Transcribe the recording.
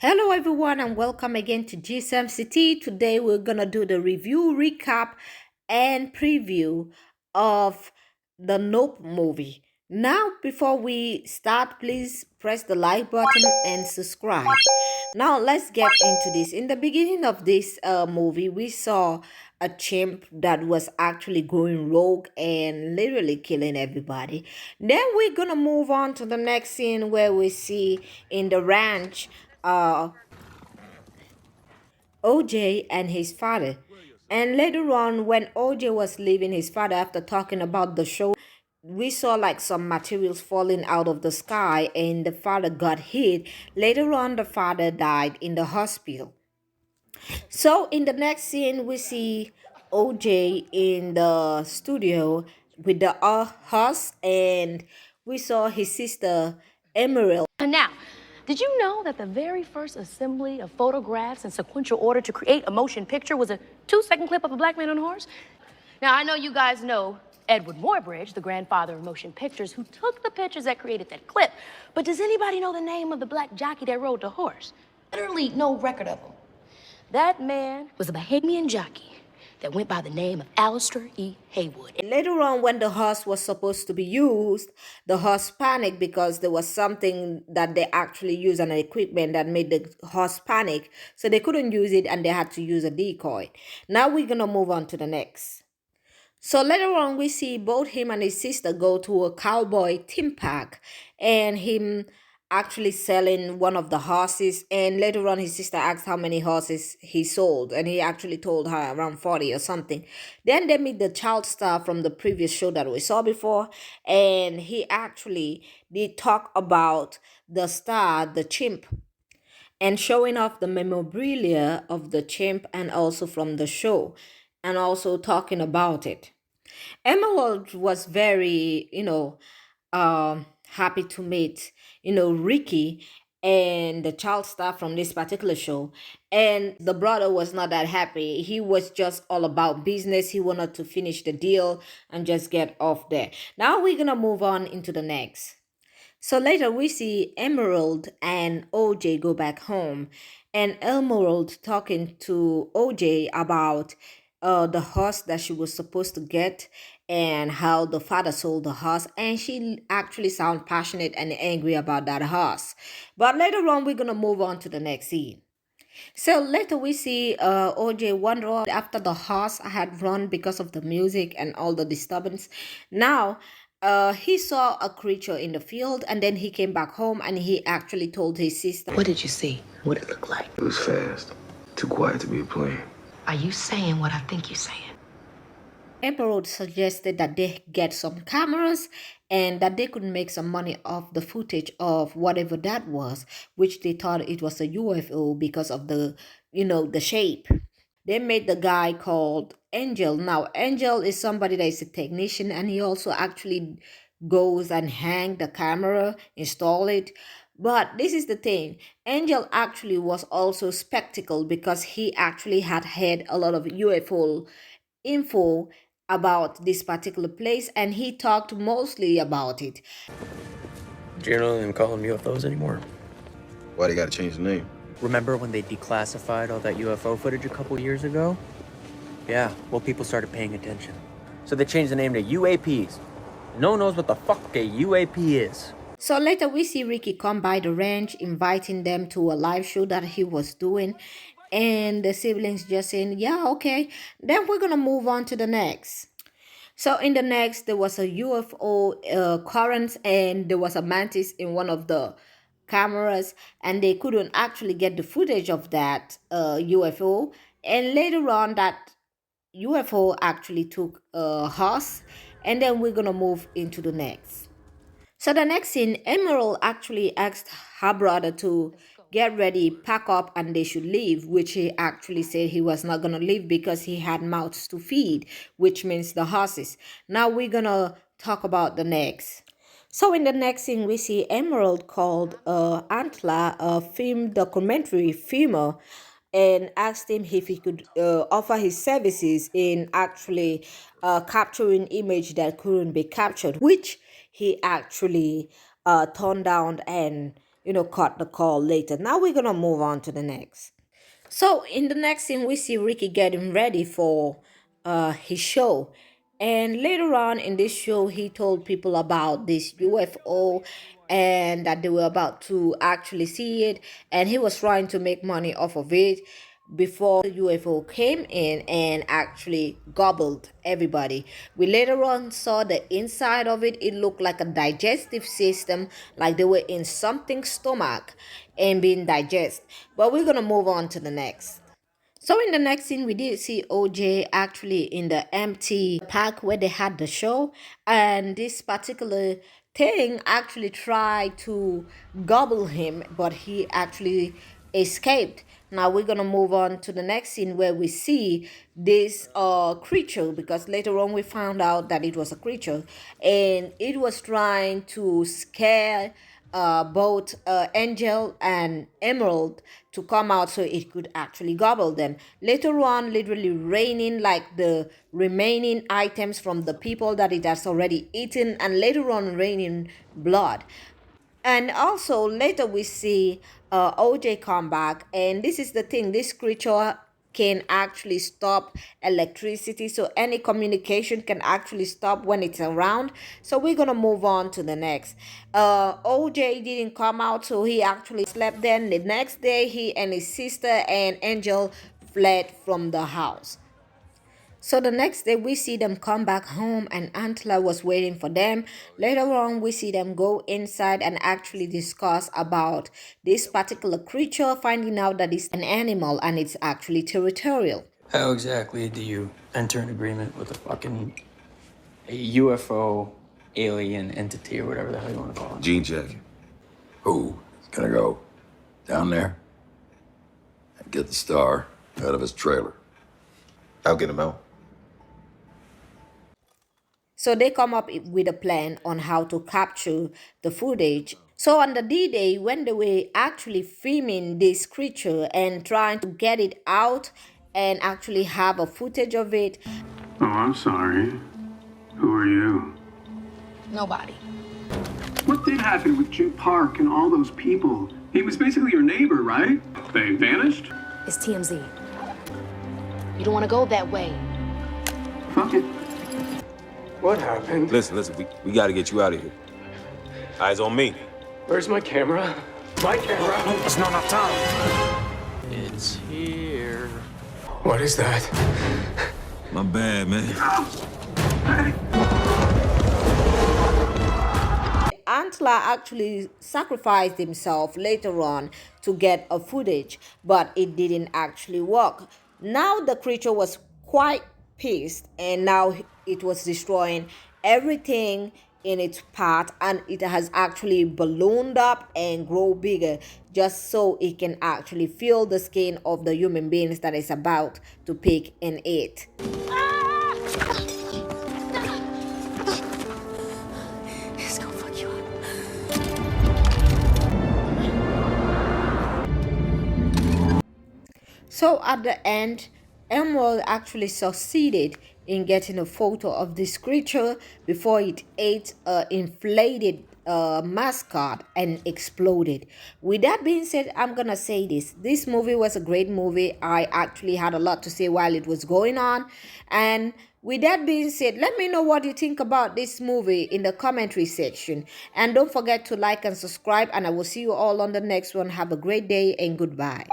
Hello everyone and welcome again to GSMCT. Today we're gonna do the review, recap, and preview of the Nope movie. Now, before we start, please press the like button and subscribe. Now, let's get into this. In the beginning of this movie, we saw a chimp that was actually going rogue and literally killing everybody. Then we're gonna move on to the next scene where we see in the ranch uh OJ and his father. And later on, when OJ was leaving his father after talking about the show, we saw like some materials falling out of the sky and the father got hit. Later on, the father died in the hospital. So in the next scene, we see OJ in the studio with the horse, and we saw his sister Emerald. Now, did you know that the very first assembly of photographs in sequential order to create a motion picture was a 2-second clip of a black man on a horse? Now, I know you guys know Edward Muybridge, the grandfather of motion pictures, who took the pictures that created that clip. But does anybody know the name of the black jockey that rode the horse? Literally no record of him. That man was a Bahamian jockey that went by the name of Alistair E. Haywood. Later on, when the horse was supposed to be used, the horse panicked because there was something that they actually used, an equipment that made the horse panic. So they couldn't use it and they had to use a decoy. Now we're going to move on to the next. So later on, we see both him and his sister go to a cowboy theme park and him actually selling one of the horses. And later on, his sister asked how many horses he sold, and he actually told her around 40 or something. Then they meet the child star from the previous show that we saw before, and he actually did talk about the star, the chimp, and showing off the memorabilia of the chimp and also from the show, and also talking about it. Emerald was very, happy to meet, Ricky and the child star from this particular show. And the brother was not that happy. He was just all about business. He wanted to finish the deal and just get off there. Now we're going to move on into the next. So later we see Emerald and OJ go back home, and Emerald talking to OJ about the horse that she was supposed to get and how the father sold the horse, and she actually sound passionate and angry about that horse. But later on we're gonna move on to the next scene. So later we see OJ wander off after the horse had run because of the music and all the disturbance. Now he saw a creature in the field and then he came back home and he actually told his sister. What did you see? What did it look like? It was fast. Too quiet to be a plane. Are you saying what I think you're saying? Emerald suggested that they get some cameras and that they could make some money off the footage of whatever that was, which they thought it was a UFO because of the shape. They made the guy called Angel. Now, Angel is somebody that is a technician and he also actually goes and hang the camera, install it. But this is the thing. Angel actually was also spectacle because he actually had had a lot of UFO info about this particular place and he talked mostly about it. Do you not even call them UFOs anymore? Why they gotta change the name? Remember when they declassified all that UFO footage a couple years ago? Yeah, well, people started paying attention. So they changed the name to UAPs. No one knows what the fuck a UAP is. So later we see Ricky come by the ranch inviting them to a live show that he was doing, and the siblings just saying, yeah, okay. Then we're gonna move on to the next. So in the next, there was a UFO occurrence and there was a mantis in one of the cameras and they couldn't actually get the footage of that UFO. And later on, that UFO actually took a horse, and then we're gonna move into the next. So the next scene, Emerald actually asked her brother to get ready, pack up, and they should leave, which he actually said he was not gonna leave because he had mouths to feed, which means the horses. Now we're gonna talk about the next. So in the next scene, we see Emerald called Antla, a film documentary filmer, and asked him if he could offer his services in actually capturing image that couldn't be captured, which he actually turned down and cut the call later. Now we're gonna move on to the next. So in the next scene, we see Ricky getting ready for his show. And later on in this show, he told people about this UFO and that they were about to actually see it. And he was trying to make money off of it before the UFO came in and actually gobbled everybody. We later on saw the inside of it. It looked like a digestive system, like they were in something's stomach and being digested. But we're gonna move on to the next. So in the next scene, we did see OJ actually in the empty park where they had the show, and this particular thing actually tried to gobble him, but he actually escaped. Now we're gonna move on to the next scene where we see this creature, because later on we found out that it was a creature and it was trying to scare both Angel and Emerald to come out so it could actually gobble them. Later on, literally raining like the remaining items from the people that it has already eaten, and later on raining blood. And also later we see OJ come back, and this is the thing: this creature can actually stop electricity, so any communication can actually stop when it's around. So we're gonna move on to the next. OJ didn't come out, so he actually slept. Then the next day, he and his sister and Angel fled from the house. So the next day, we see them come back home, and Antler was waiting for them. Later on, we see them go inside and actually discuss about this particular creature, finding out that it's an animal and it's actually territorial. How exactly do you enter an agreement with a fucking UFO alien entity or whatever the hell you want to call it? Gene check. Who is gonna go down there and get the star out of his trailer? I'll get him out. So they come up with a plan on how to capture the footage. So on the D-Day, when they were actually filming this creature and trying to get it out and actually have a footage of it. Oh, I'm sorry. Who are you? Nobody. What did happen with Jim Park and all those people? He was basically your neighbor, right? They vanished? It's TMZ. You don't want to go that way. Fuck it. What happened? Listen, we gotta get you out of here. Eyes on me. Where's my camera? My camera! It's not enough time. It's here. What is that? My bad, man. Antler actually sacrificed himself later on to get a footage, but it didn't actually work. Now the creature was quite pissed, and now it was destroying everything in its path, and it has actually ballooned up and grow bigger just so it can actually feel the skin of the human beings that is about to pick and eat. It's gonna fuck you up. So at the end, Emerald actually succeeded in getting a photo of this creature before it ate an inflated mascot and exploded. With that being said, I'm gonna say this. This movie was a great movie. I actually had a lot to say while it was going on. And with that being said, let me know what you think about this movie in the commentary section. And don't forget to like and subscribe, and I will see you all on the next one. Have a great day and goodbye.